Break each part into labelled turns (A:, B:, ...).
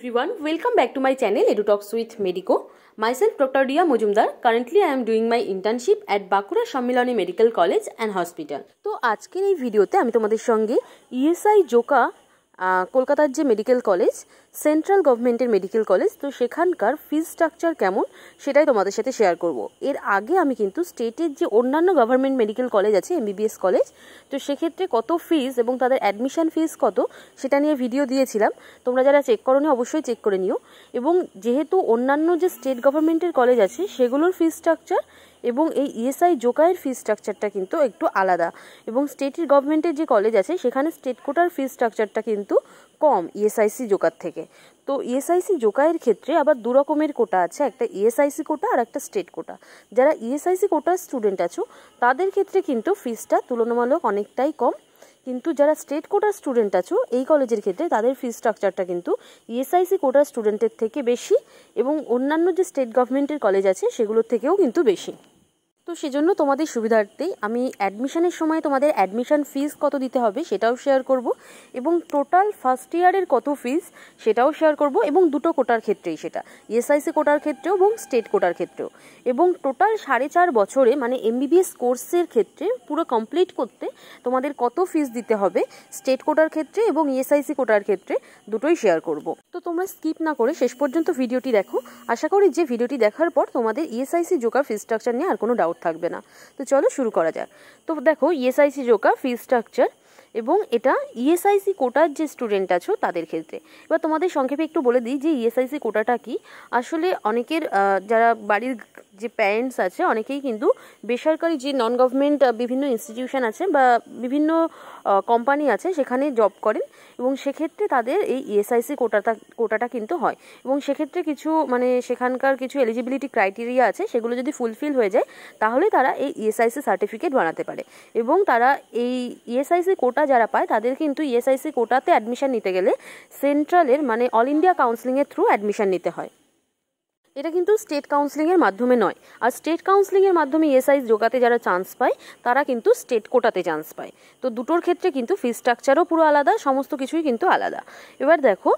A: everyone, welcome back to my channel EduTalks with Medico. Myself Dr. Riya Mojumdar. Currently I am doing my internship at Bakura Sammiloni Medical College and Hospital. তো আজকের এই ভিডিওতে আমি তোমাদের সঙ্গে ESI Joka কলকাতার যে মেডিকেল কলেজ, সেন্ট্রাল গভর্নমেন্টের মেডিকেল কলেজ, তো সেখানকার ফিজ স্ট্রাকচার কেমন সেটাই তোমাদের সাথে শেয়ার করব। এর আগে আমি কিন্তু স্টেটের যে অন্যান্য গভর্নমেন্ট মেডিকেল কলেজ আছে, এমবিবিএস কলেজ, তো সেক্ষেত্রে কত ফিজ এবং তাদের অ্যাডমিশন ফিজ কত সেটা নিয়ে ভিডিও দিয়েছিলাম। তোমরা যারা চেক করোনি অবশ্যই চেক করে নিও। এবং যেহেতু অন্যান্য যে স্টেট গভর্নমেন্টের কলেজ আছে সেগুলোর ফিজ স্ট্রাকচার এবং এই ইএসআই জোকায়ের ফিজ স্ট্রাকচারটা কিন্তু একটু আলাদা। এবং স্টেটের গভর্নমেন্টের যে কলেজ আছে সেখানে স্টেট কোটার ফিজ স্ট্রাকচারটা কিন্তু কম ইএসআইসি জোকার থেকে। তো ইএসআইসি জোকায়ের ক্ষেত্রে আবার দু রকমের কোটা আছে, একটা ইএসআইসি কোটা আর একটা স্টেট কোটা। যারা ইএসআইসি কোটার স্টুডেন্ট আছো তাদের ক্ষেত্রে কিন্তু ফিজটা তুলনামূলক অনেকটাই কম, কিন্তু যারা স্টেট কোটার স্টুডেন্ট আছো এই কলেজের ক্ষেত্রে তাদের ফিজ স্ট্রাকচারটা কিন্তু ইএসআইসি কোটার স্টুডেন্টের থেকে বেশি এবং অন্যান্য যে স্টেট গভর্নমেন্টের কলেজ আছে সেগুলোর থেকেও কিন্তু বেশি। তো সেজন্য তোমাদের সুবিধার্থেই আমি অ্যাডমিশনের সময় তোমাদের অ্যাডমিশন ফিজ কত দিতে হবে সেটাও শেয়ার করব এবং টোটাল ফার্স্ট ইয়ারের কত ফিজ সেটাও শেয়ার করব, এবং দুটো কোটার ক্ষেত্রেই, সেটা ইএসআইসি কোটার ক্ষেত্রেও এবং স্টেট কোটার ক্ষেত্রেও। এবং টোটাল 4.5 বছরে মানে এমবিবিএস কোর্সের ক্ষেত্রে পুরো কমপ্লিট করতে তোমাদের কত ফিজ দিতে হবে স্টেট কোটার ক্ষেত্রে এবং ইএসআইসি কোটার ক্ষেত্রে দুটোই শেয়ার করব। তো তোমরা স্কিপ না করে শেষ পর্যন্ত ভিডিওটি দেখো। আশা করি যে ভিডিওটি দেখার পর তোমাদের ইএসআইসি জোকার ফিজ স্ট্রাকচার নিয়ে আর কোনো ডাউট থাকবে না। তো চলো শুরু করা যাক। তো দেখো ইএসআইসি জোকা ফিজ স্ট্রাকচার, এবং এটা ইএসআইসি কোটার যে স্টুডেন্ট আছো তাদের ক্ষেত্রে। এবার তোমাদের সংক্ষেপে একটু বলে দিই যে ইএসআইসি কোটাটা কি। আসলে অনেকের যারা বাড়ির যে প্যারেন্টস আছে অনেকেই কিন্তু বেসরকারি যে নন গভর্নমেন্ট বিভিন্ন ইনস্টিটিউশন আছে বা বিভিন্ন কোম্পানি আছে সেখানে জব করেন, এবং সেক্ষেত্রে তাদের এই ইএসআইসি কোটাটা কিন্তু হয়। এবং সেক্ষেত্রে কিছু মানে সেখানকার কিছু এলিজিবিলিটি ক্রাইটেরিয়া আছে, সেগুলো যদি ফুলফিল হয়ে যায় তাহলে তারা এই ইএসআইসি সার্টিফিকেট বানাতে পারে। এবং তারা এই ইএসআইসি কোটা যারা পায় তাদের কিন্তু ইএসআইসি কোটাতে অ্যাডমিশন নিতে গেলে সেন্ট্রালের মানে অল ইন্ডিয়া কাউন্সিলিংয়ের থ্রু অ্যাডমিশন নিতে হয়। এটা কিন্তু স্টেট কাউন্সিলিংয়ের মাধ্যমে নয়। আর স্টেট কাউন্সিলিংয়ের মাধ্যমে ইএসআই জোকাতে যারা চান্স পায় তারা কিন্তু স্টেট কোটাতে চান্স পায়। তো দুটোর ক্ষেত্রে কিন্তু ফিজ স্ট্রাকচারও পুরো আলাদা, সমস্ত কিছুই কিন্তু আলাদা। এবার দেখো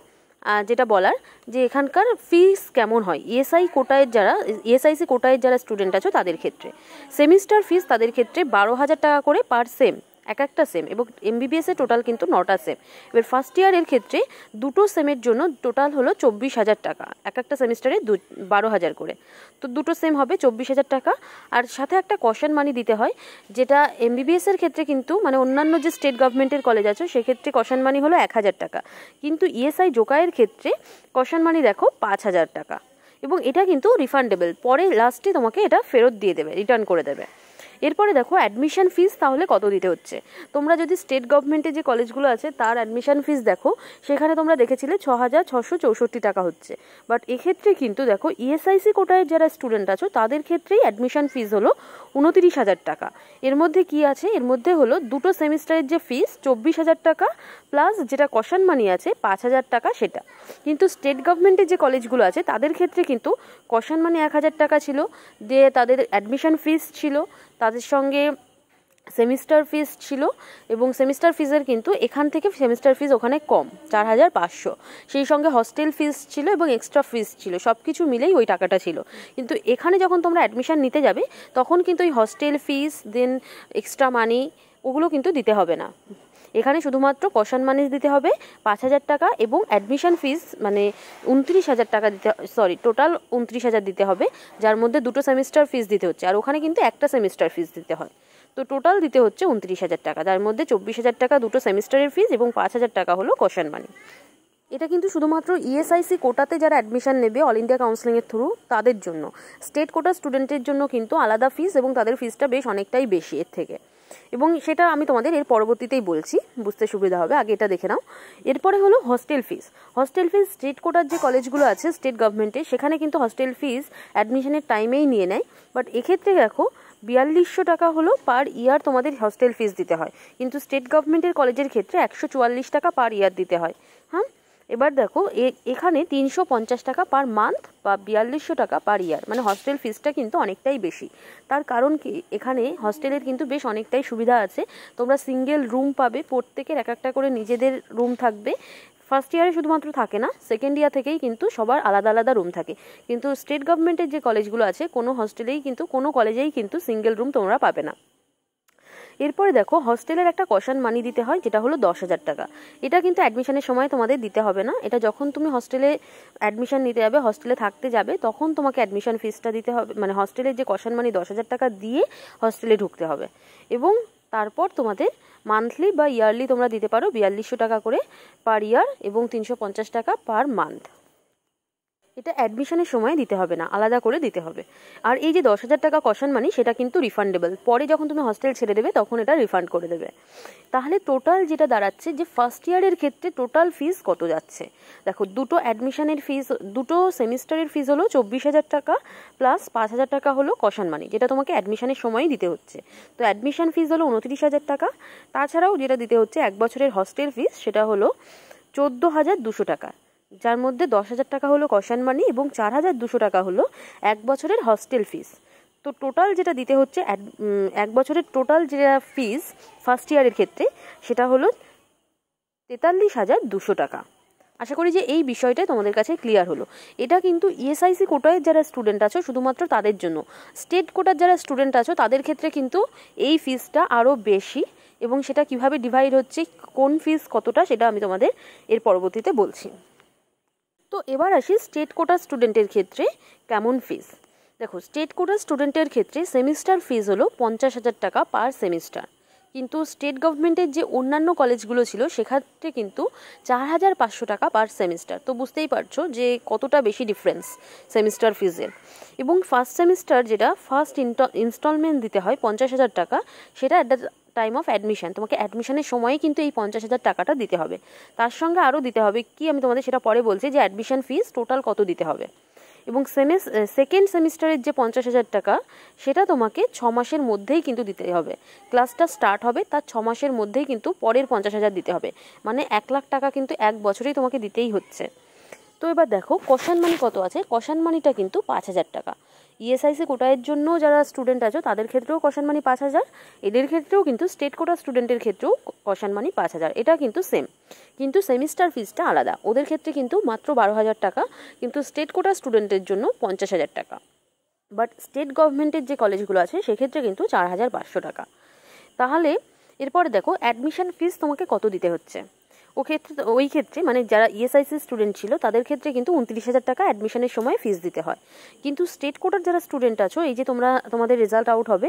A: যেটা বলার যে এখানকার ফিস কেমন হয় ইএসআইসি কোটায়ের যারা স্টুডেন্ট আছো তাদের ক্ষেত্রে। সেমিস্টার ফিস তাদের ক্ষেত্রে 12,000 টাকা করে পার সেম, এক একটা সেম, এবং এমবিবিএস এর টোটাল কিন্তু 9টা সেম। এবার ফার্স্ট ইয়ারের ক্ষেত্রে দুটো সেমের জন্য টোটাল হলো 24,000 টাকা, এক একটা সেমিস্টারে 12,000 করে। তো দুটো সেম হবে 24,000 টাকা। আর সাথে একটা কশন মানি দিতে হয়, যেটা এমবিবিএস এর ক্ষেত্রে কিন্তু মানে অন্যান্য যে স্টেট গভর্নমেন্টের কলেজ আছে সেক্ষেত্রে কশন মানি হলো 1,000 টাকা, কিন্তু ইএসআই জোকায়ের ক্ষেত্রে কশন মানি দেখো 5,000 টাকা। এবং এটা কিন্তু রিফান্ডেবল, পরে লাস্টে তোমাকে এটা ফেরত দিয়ে দেবে, রিটার্ন করে দেবে। এরপরে দেখো অ্যাডমিশন ফিস তাহলে কত দিতে হচ্ছে। তোমরা যদি স্টেট গভর্নমেন্টের যে কলেজগুলো আছে তার অ্যাডমিশন ফিস দেখো, সেখানে তোমরা দেখেছিলে 6,664 টাকা হচ্ছে। বাট এক্ষেত্রে কিন্তু দেখো ইএসআইসি কোটায় যারা স্টুডেন্ট আছো তাদের ক্ষেত্রেই অ্যাডমিশন ফিস হলো 29,000 টাকা। এর মধ্যে কি আছে, এর মধ্যে হলো দুটো সেমিস্টারের যে ফিস 24,000 টাকা প্লাস যেটা কশন মানি আছে 5,000 টাকা সেটা। কিন্তু স্টেট গভর্নমেন্টের যে কলেজগুলো আছে তাদের ক্ষেত্রে কিন্তু কশন মানি 1,000 টাকা ছিল, দিয়ে তাদের অ্যাডমিশন ফিস ছিল, তাদের সঙ্গে সেমিস্টার ফিস ছিল, এবং সেমিস্টার ফিজের কিন্তু এখান থেকে সেমিস্টার ফিজ ওখানে কম 4,500। সেই সঙ্গে হস্টেল ফিস ছিল এবং এক্সট্রা ফিস ছিল, সব কিছু মিলেই ওই টাকাটা ছিল। কিন্তু এখানে যখন তোমরা অ্যাডমিশন নিতে যাবে তখন কিন্তু ওই হস্টেল ফিস দেন এক্সট্রা মানি ওগুলো কিন্তু দিতে হবে না। এখানে শুধুমাত্র কশন মানি দিতে হবে 5,000 টাকা এবং অ্যাডমিশন ফিস মানে 29,000 টাকা টোটাল 29,000 দিতে হবে, যার মধ্যে দুটো সেমিস্টার ফিস দিতে হচ্ছে, আর ওখানে কিন্তু একটা সেমিস্টার ফিস দিতে হয়। তো টোটাল দিতে হচ্ছে 29,000 টাকা, যার মধ্যে 24,000 টাকা দুটো সেমিস্টারের ফিস এবং 5,000 টাকা হলো কশন মানি। এটা কিন্তু শুধুমাত্র ইএসআইসি কোটাতে যারা অ্যাডমিশন নেবে অল ইন্ডিয়া কাউন্সিলিংয়ের থ্রু তাদের জন্য। স্টেট কোটা স্টুডেন্টের জন্য কিন্তু আলাদা ফিস এবং তাদের ফিসটা বেশ অনেকটাই বেশি এর থেকে, এবং সেটা আমি তোমাদের এর পরবর্তীতেই বলছি, বুঝতে সুবিধা হবে, আগে এটা দেখে নাও। এরপরে হলো হস্টেল ফিস। হস্টেল ফিস স্টেট কোটার যে কলেজগুলো আছে স্টেট গভর্নমেন্টের সেখানে কিন্তু হস্টেল ফিস অ্যাডমিশনের টাইমেই নিয়ে নেয়। বাট এক্ষেত্রে দেখো 4,200 টাকা হলো পার ইয়ার তোমাদের হস্টেল ফিস দিতে হয়, কিন্তু স্টেট গভর্নমেন্টের কলেজের ক্ষেত্রে 144 টাকা পার ইয়ার দিতে হয়। হ্যাঁ, এবার দেখো এখানে 350 টাকা পার মান্থ বা 4,200 টাকা পার ইয়ার, মানে হস্টেল ফিসটা কিন্তু অনেকটাই বেশি। তার কারণ কি, এখানে হস্টেলের কিন্তু বেশ অনেকটাই সুবিধা আছে। তোমরা সিঙ্গেল রুম পাবে, প্রত্যেকের এক একটা করে নিজেদের রুম থাকবে, ফার্স্ট ইয়ারে শুধুমাত্র থাকে না, সেকেন্ড ইয়ার থেকেই কিন্তু সবার আলাদা আলাদা রুম থাকে। কিন্তু স্টেট গভর্নমেন্টের যে কলেজগুলো আছে কোনো হস্টেলেই কিন্তু কোনো কলেজেই কিন্তু সিঙ্গেল রুম তোমরা পাবে না। এরপরে দেখো হস্টেলের একটা কশন মানি দিতে হয়, যেটা হলো 10,000 টাকা। এটা কিন্তু অ্যাডমিশনের সময় তোমাদের দিতে হবে না, এটা যখন তুমি হস্টেলে অ্যাডমিশন নিতে যাবে, হস্টেলে থাকতে যাবে, তখন তোমাকে অ্যাডমিশন ফিসটা দিতে হবে, মানে হস্টেলের যে কশন মানি 10,000 টাকা দিয়ে হস্টেলে ঢুকতে হবে। এবং তারপর তোমাদের মান্থলি বা ইয়ারলি তোমরা দিতে পারো 4200 টাকা করে পার ইয়ার এবং 350 টাকা পার মান্থ। এটা অ্যাডমিশনের সময় দিতে হবে না, আলাদা করে দিতে হবে। আর এই যে 10,000 টাকা কশন মানি সেটা কিন্তু রিফান্ডেবল, পরে যখন তুমি হস্টেল ছেড়ে দেবে তখন এটা রিফান্ড করে দেবে। তাহলে টোটাল যেটা দাঁড়াচ্ছে যে ফার্স্ট ইয়ারের ক্ষেত্রে টোটাল ফিস কত যাচ্ছে, দেখো দুটো অ্যাডমিশনের ফিস, দুটো সেমিস্টারের ফিস হলো 24,000 টাকা প্লাস 5,000 টাকা হলো কশন মানি, যেটা তোমাকে অ্যাডমিশনের সময়ই দিতে হচ্ছে। তো অ্যাডমিশন ফিস হলো 29,000 টাকা, তাছাড়াও যেটা দিতে হচ্ছে 1 বছরের হস্টেল ফিস সেটা হলো 14,200 টাকা, যার মধ্যে 10,000 টাকা হলো কশন মানি এবং 4,200 টাকা হলো 1 বছরের হস্টেল ফিস। তো টোটাল যেটা দিতে হচ্ছে 1 বছরের টোটাল যেটা ফিস ফার্স্ট ইয়ারের ক্ষেত্রে সেটা হলো 43,200 টাকা। আশা করি যে এই বিষয়টা তোমাদের কাছে ক্লিয়ার হলো। এটা কিন্তু ইএসআইসি কোটায় যারা স্টুডেন্ট আছো শুধুমাত্র তাদের জন্য, স্টেট কোটার যারা স্টুডেন্ট আছো তাদের ক্ষেত্রে কিন্তু এই ফিসটা আরও বেশি, এবং সেটা কিভাবে ডিভাইড হচ্ছে, কোন ফিস কতটা, সেটা আমি তোমাদের এর পরবর্তীতে বলছি। তো এবার আসি স্টেট কোটা স্টুডেন্টের ক্ষেত্রে কেমন ফিস। দেখো স্টেট কোটা স্টুডেন্টের ক্ষেত্রে সেমিস্টার ফিস হলো 50,000 টাকা পার সেমিস্টার, কিন্তু স্টেট গভর্নমেন্টের যে অন্যান্য কলেজগুলো ছিল সেক্ষেত্রে কিন্তু 4,500 টাকা পার সেমিস্টার। তো বুঝতেই পারছো যে কতটা বেশি ডিফারেন্স সেমিস্টার ফিজের। এবং ফার্স্ট সেমিস্টার যেটা ফার্স্ট ইনস্টলমেন্ট দিতে হয় 50,000 টাকা, সেটা at the time of admission, তোমাকে অ্যাডমিশনের সময়ই কিন্তু এই 50,000 টাকাটা দিতে হবে। তার সঙ্গে আরও দিতে হবে কি, আমি তোমাদের সেটা পরে বলছি যে অ্যাডমিশন ফিস টোটাল কত দিতে হবে। এবং সেকেন্ড সেমিস্টারের যে 50,000 টাকা সেটা তোমাকে 6 মাসের মধ্যেই কিন্তু দিতে হবে। ক্লাসটা স্টার্ট হবে তার 6 মাসের মধ্যেই কিন্তু পরের 50,000 দিতে হবে, মানে 1 লাখ টাকা কিন্তু 1 বছরেই তোমাকে দিতেই হচ্ছে। তো এবার দেখো কশন মানি কত আছে, কশন মানিটা কিন্তু 5,000 টাকা। ইএসআইসি কোটায়ের জন্য যারা স্টুডেন্ট আছো তাদের ক্ষেত্রেও কশন মানি 5,000, এদের ক্ষেত্রেও কিন্তু স্টেট কোটা স্টুডেন্টের ক্ষেত্রেও কশন মানি 5,000, এটা কিন্তু সেম। কিন্তু সেমিস্টার ফিসটা আলাদা, ওদের ক্ষেত্রে কিন্তু মাত্র 12,000 টাকা, কিন্তু স্টেট কোটা স্টুডেন্টের জন্য 50,000 টাকা। বাট স্টেট গভর্নমেন্টের যে কলেজগুলো আছে সেক্ষেত্রে কিন্তু 4,500 টাকা। তাহলে এরপরে দেখো অ্যাডমিশন ফিস তোমাকে কত দিতে হচ্ছে। ওই ক্ষেত্রে মানে যারা ইএসআইসি স্টুডেন্ট ছিল তাদের ক্ষেত্রে কিন্তু 29,000 টাকা অ্যাডমিশনের সময় ফিস দিতে হয়। কিন্তু স্টেট কোটার যারা স্টুডেন্ট আছো, এই যে তোমাদের রেজাল্ট আউট হবে,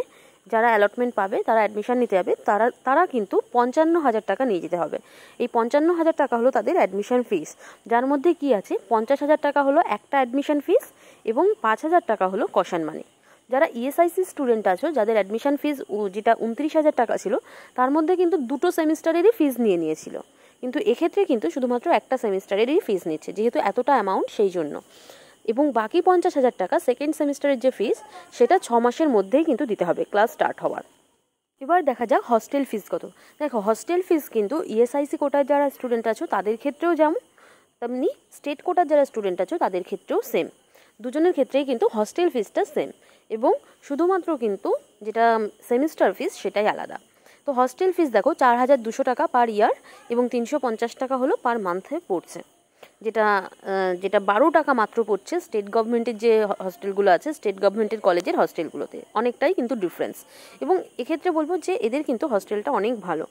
A: যারা অ্যালটমেন্ট পাবে, তারা অ্যাডমিশন নিতে যাবে, তারা কিন্তু 55,000 টাকা নিয়ে যেতে হবে। এই 55,000 টাকা হলো তাদের অ্যাডমিশন ফিস, যার মধ্যে কি আছে 50,000 টাকা হলো একটা অ্যাডমিশন ফিস এবং 5,000 টাকা হলো কশন মানি। যারা ইএসআইসি স্টুডেন্ট আছো, যাদের অ্যাডমিশন ফিস যেটা 29,000 টাকা ছিল, তার মধ্যে কিন্তু দুটো সেমিস্টারেরই ফিস নিয়েছিল, কিন্তু এক্ষেত্রে কিন্তু শুধুমাত্র একটা সেমিস্টারেরই ফিস নিচ্ছে, যেহেতু এতটা অ্যামাউন্ট সেই জন্য। এবং বাকি 50,000 টাকা সেকেন্ড সেমিস্টারের যে ফিস সেটা 6 মাসের মধ্যেই কিন্তু দিতে হবে ক্লাস স্টার্ট হওয়ার। এবার দেখা যাক হস্টেল ফিস কত। দেখো হস্টেল ফিস কিন্তু ইএসআইসি কোটার যারা স্টুডেন্ট আছো তাদের ক্ষেত্রেও যেমন, তেমনি স্টেট কোটার যারা স্টুডেন্ট আছো তাদের ক্ষেত্রেও সেম, দুজনের ক্ষেত্রেই কিন্তু হস্টেল ফিসটা সেম, এবং শুধুমাত্র কিন্তু যেটা সেমিস্টার ফিস সেটাই আলাদা। তো হস্টেল ফিস দেখো 4,200 টাকা পার ইয়ার এবং 350 টাকা হলো পার মান্থে পড়ছে, যেটা 12 টাকা মাত্র পড়ছে স্টেট গভর্নমেন্টের যে হস্টেলগুলো আছে, স্টেট গভর্নমেন্টের কলেজের হস্টেলগুলোতে, অনেকটাই কিন্তু ডিফারেন্স। এবং এক্ষেত্রে বলবো যে এদের কিন্তু হস্টেলটা অনেক ভালো।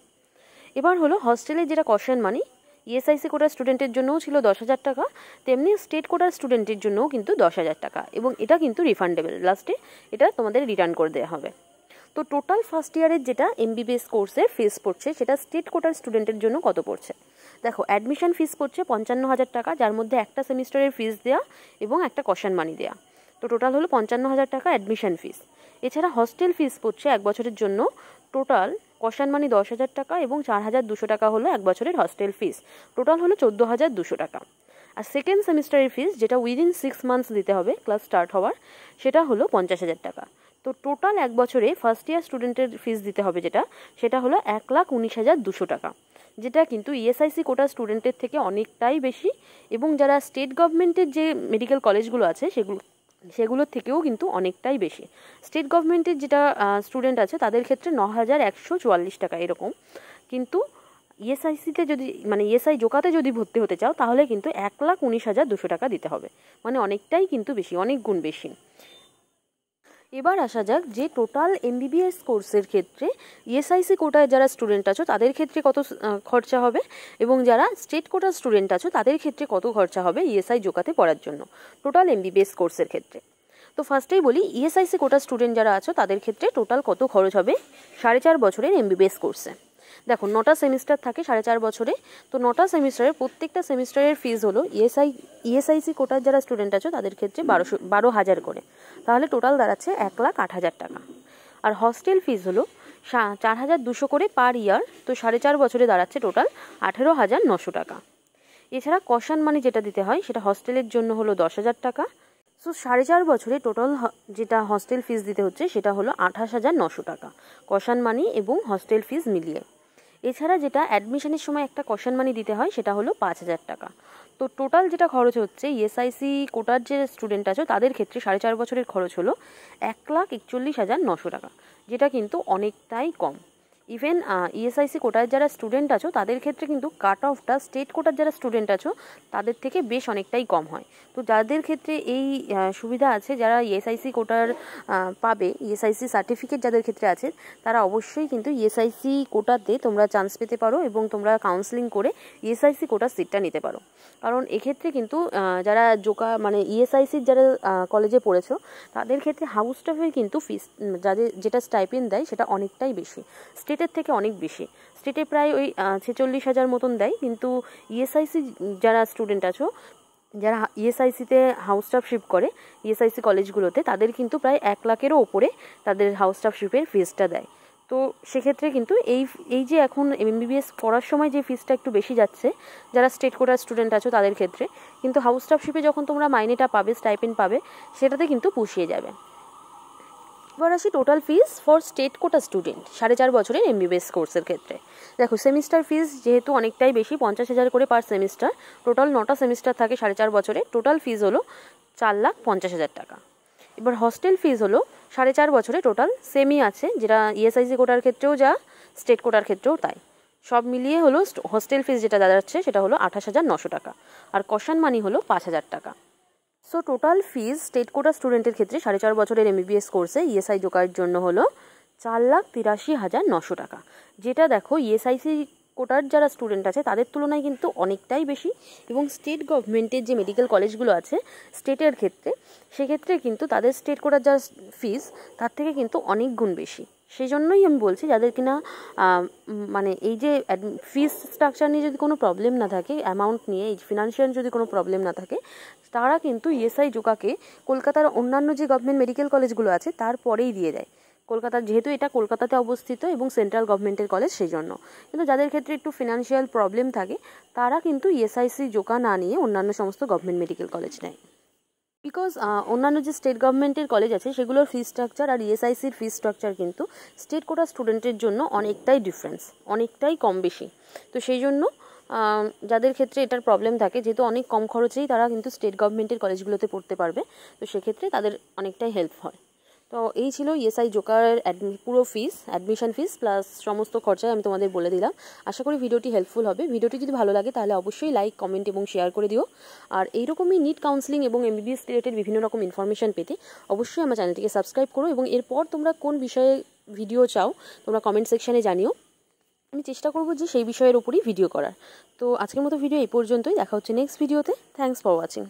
A: এবার হলো হস্টেলের যেটা কশন মানি, ইএসআইসি কোটার স্টুডেন্টের জন্যও ছিল 10,000 টাকা, তেমনি স্টেট কোটার স্টুডেন্টের জন্যও কিন্তু 10,000 টাকা, এবং এটা কিন্তু রিফান্ডেবল, লাস্টে এটা তোমাদের রিটার্ন করে দেওয়া হবে। তো টোটাল ফার্স্ট ইয়ারের যেটা এমবিবিএস কোর্সের ফিস পড়ছে সেটা স্টেট কোটার স্টুডেন্টের জন্য কত পড়ছে। দেখো অ্যাডমিশন ফিস পড়ছে 55,000 টাকা, যার মধ্যে একটা সেমিস্টারের ফিস দেওয়া এবং একটা কশন মানি দেওয়া, তো টোটাল হলো 55,000 টাকা অ্যাডমিশন ফিস। এছাড়া হস্টেল ফিস পড়ছে 1 বছরের জন্য টোটাল কশন মানি 10,000 টাকা এবং 4,200 টাকা হলো 1 বছরের হস্টেল ফিস, টোটাল হলো 14,200 টাকা। আর সেকেন্ড সেমিস্টারের ফিস যেটা উইদিন 6 মান্থস দিতে হবে ক্লাস স্টার্ট হওয়ার, সেটা হলো 50,000 টাকা। তো টোটাল 1 বছরে ফার্স্ট ইয়ার স্টুডেন্টের ফিস দিতে হবে সেটা হলো 1,19,200 টাকা, যেটা কিন্তু ইএসআইসি কোটা স্টুডেন্টের থেকে অনেকটাই বেশি, এবং যারা স্টেট গভর্নমেন্টের যে মেডিকেল কলেজগুলো আছে সেগুলোর থেকেও কিন্তু অনেকটাই বেশি। স্টেট গভর্নমেন্টের যেটা স্টুডেন্ট আছে তাদের ক্ষেত্রে 9,144 টাকা এরকম, কিন্তু ইএসআইসিতে যদি ইএসআই জোকাতে যদি ভর্তি হতে চাও তাহলে কিন্তু 1,19,200 টাকা দিতে হবে, অনেকটাই কিন্তু বেশি, অনেক গুণ বেশি। এবার আসা যাক যে টোটাল এমবিবিএস কোর্সের ক্ষেত্রে ইএসআইসি কোটায় যারা স্টুডেন্ট আছো তাদের ক্ষেত্রে কত খরচা হবে এবং যারা স্টেট কোটার স্টুডেন্ট আছো তাদের ক্ষেত্রে কত খরচা হবে ইএসআই জোকাতে পড়ার জন্য টোটাল এমবিবিএস কোর্সের ক্ষেত্রে। তো ফার্স্টেই বলি ইএসআইসি কোটার স্টুডেন্ট যারা আছো তাদের ক্ষেত্রে টোটাল কত খরচ হবে 4.5 বছরের এমবিবিএস কোর্সে। দেখো 9টা সেমিস্টার থাকে 4.5 বছরে, তো 9টা সেমিস্টারের প্রত্যেকটা সেমিস্টারের ফিজ হলো ইএসআইসি কোটার যারা স্টুডেন্ট আছো তাদের ক্ষেত্রে 12,000 করে, তাহলে টোটাল দাঁড়াচ্ছে 1,08,000 টাকা। আর হস্টেল ফিজ হলো 4,200 করে পার ইয়ার, তো 4.5 বছরে দাঁড়াচ্ছে টোটাল 18,900 টাকা। এছাড়া কশন মানি যেটা দিতে হয় সেটা হস্টেলের জন্য হলো 10,000 টাকা। সো 4.5 বছরে টোটাল যেটা হস্টেল ফিজ দিতে হচ্ছে সেটা হলো 28,900 টাকা, কশন মানি এবং হস্টেল ফিজ মিলিয়ে। এছাড়া যেটা অ্যাডমিশনের সময় একটা কশন মানি দিতে হয় সেটা হলো 5,000 টাকা। তো টোটাল যেটা খরচ হচ্ছে ইএসআইসি কোটার যে স্টুডেন্ট আছো তাদের ক্ষেত্রে 4.5 বছরের খরচ হলো 1,41,900 টাকা, যেটা কিন্তু অনেকটাই কম। ইভেন ইএসআইসি কোটার যারা স্টুডেন্ট আছো তাদের ক্ষেত্রে কিন্তু কাট অফটা স্টেট কোটার যারা স্টুডেন্ট আছো তাদের থেকে বেশ অনেকটাই কম হয়। তো যাদের ক্ষেত্রে এই সুবিধা আছে, যারা ইএসআইসি কোটার পাবে, ইএসআইসি সার্টিফিকেট যাদের ক্ষেত্রে আছে তারা অবশ্যই কিন্তু ইএসআইসি কোটাতে তোমরা চান্স পেতে পারো এবং তোমরা কাউন্সেলিং করে ইএসআইসি কোটার সিটটা নিতে পারো। কারণ এক্ষেত্রে কিন্তু যারা ইএসআইসির যারা কলেজে পড়েছো তাদের ক্ষেত্রে হাউস স্টাফের কিন্তু ফিস যেটা স্টাইপেন্ড দেয় সেটা অনেকটাই বেশি, স্টেটের থেকে অনেক বেশি। স্টেটে প্রায় ওই 46,000 মতন দেয়, কিন্তু ইএসআইসি যারা স্টুডেন্ট আছো যারা ইএসআইসিতে হাউস স্টাফশিপ করে ইএসআইসি কলেজগুলোতে তাদের কিন্তু প্রায় 1 লাখেরও ওপরে তাদের হাউস স্টাফশিপের ফিসটা দেয়। তো সেক্ষেত্রে কিন্তু এই যে এখন এমবিবিএস পড়ার সময় যে ফিসটা একটু বেশি যাচ্ছে যারা স্টেট কোটার স্টুডেন্ট আছো তাদের ক্ষেত্রে, কিন্তু হাউস স্টাফশিপে যখন তোমরা মাইনেটা পাবে, স্টাইপেন্ড পাবে, সেটাতে কিন্তু পুষিয়ে যাবে। এবার আসি total fees for state quota student 4.5 বছরের এমবিবিএস কোর্সের ক্ষেত্রে। দেখো সেমিস্টার ফিস যেহেতু অনেকটাই বেশি, 50,000 করে পার সেমিস্টার, টোটাল 9টা সেমিস্টার থাকে 4.5 বছরে, টোটাল ফিস হলো 4,50,000 টাকা। এবার হস্টেল ফিস হলো 4.5 বছরে টোটাল সেমই আছে, যেটা ইএসআইসি কোটার ক্ষেত্রেও যা স্টেট কোটার ক্ষেত্রেও তাই, সব মিলিয়ে হলো হস্টেল ফিস যেটা দাঁড়াচ্ছে সেটা হলো 28,900 টাকা, আর কশন মানি হলো 5,000 টাকা। সো টোটাল ফিজ স্টেট কোটা স্টুডেন্টের ক্ষেত্রে 4.5 বছরের এমবিবিএস কোর্সে ইএসআই জোকারের জন্য হলো 4,83,900 টাকা, যেটা দেখো ইএসআইসি কোটার যারা স্টুডেন্ট আছে তাদের তুলনায় কিন্তু অনেকটাই বেশি। এবং স্টেট গভর্নমেন্টের যে মেডিকেল কলেজগুলো আছে স্টেটের ক্ষেত্রে, সেক্ষেত্রে কিন্তু তাদের স্টেট কোটার যা ফিজ তার থেকে কিন্তু অনেক গুণ বেশি। সেই জন্যই আমি বলছি যাদের কিনা এই যে ফিস স্ট্রাকচার নিয়ে যদি কোনো প্রবলেম না থাকে, অ্যামাউন্ট নিয়ে এই ফিনান্সিয়াল যদি কোনো প্রবলেম না থাকে, তারা কিন্তু ইএসআই জোকাকে কলকাতার অন্যান্য যে গভর্নমেন্ট মেডিকেল কলেজগুলো আছে তারপরেই দিয়ে দেয়। কলকাতার যেহেতু এটা কলকাতাতে অবস্থিত এবং সেন্ট্রাল গভর্নমেন্টের কলেজ, সেই জন্য। কিন্তু যাদের ক্ষেত্রে একটু ফিনান্সিয়াল প্রবলেম থাকে তারা কিন্তু ইএসআইসি জোকা না নিয়ে অন্যান্য সমস্ত গভর্নমেন্ট মেডিকেল কলেজ নেয়। বিকজ অন্যান্য যে স্টেট গভর্নমেন্টের কলেজ আছে সেগুলোর ফি স্ট্রাকচার আর ইএসআইসির ফি স্ট্রাকচার কিন্তু স্টেট কোটা স্টুডেন্টের জন্য অনেকটাই ডিফারেন্স, অনেকটাই কম বেশি। তো সেই জন্য যাদের ক্ষেত্রে এটার প্রবলেম থাকে, যেহেতু অনেক কম খরচেই তারা কিন্তু স্টেট গভর্নমেন্টের কলেজগুলোতে পড়তে পারবে, তো সেক্ষেত্রে তাদের অনেকটাই হেল্প হয়। তো এই ছিল ইএসআই জোকারের পুরো ফিস, অ্যাডমিশন ফিস প্লাস সমস্ত খরচায় আমি তোমাদের বলে দিলাম। আশা করি ভিডিওটি হেল্পফুল হবে। ভিডিওটি যদি ভালো লাগে তাহলে অবশ্যই লাইক, কমেন্ট এবং শেয়ার করে দিও। আর এইরকমই নিট কাউন্সেলিং এবং এমবিবিএস রিলেটেড বিভিন্ন রকম ইনফরমেশন পেতে অবশ্যই আমার চ্যানেলটিকে সাবস্ক্রাইব করো, এবং এরপর তোমরা কোন বিষয়ে ভিডিও চাও তোমরা কমেন্ট সেকশানে জানিও। আমি চেষ্টা করবো যে সেই বিষয়ের উপরই ভিডিও করার। তো আজকের মতো ভিডিও এই পর্যন্তই, দেখা হচ্ছে নেক্সট ভিডিওতে। Thanks for watching.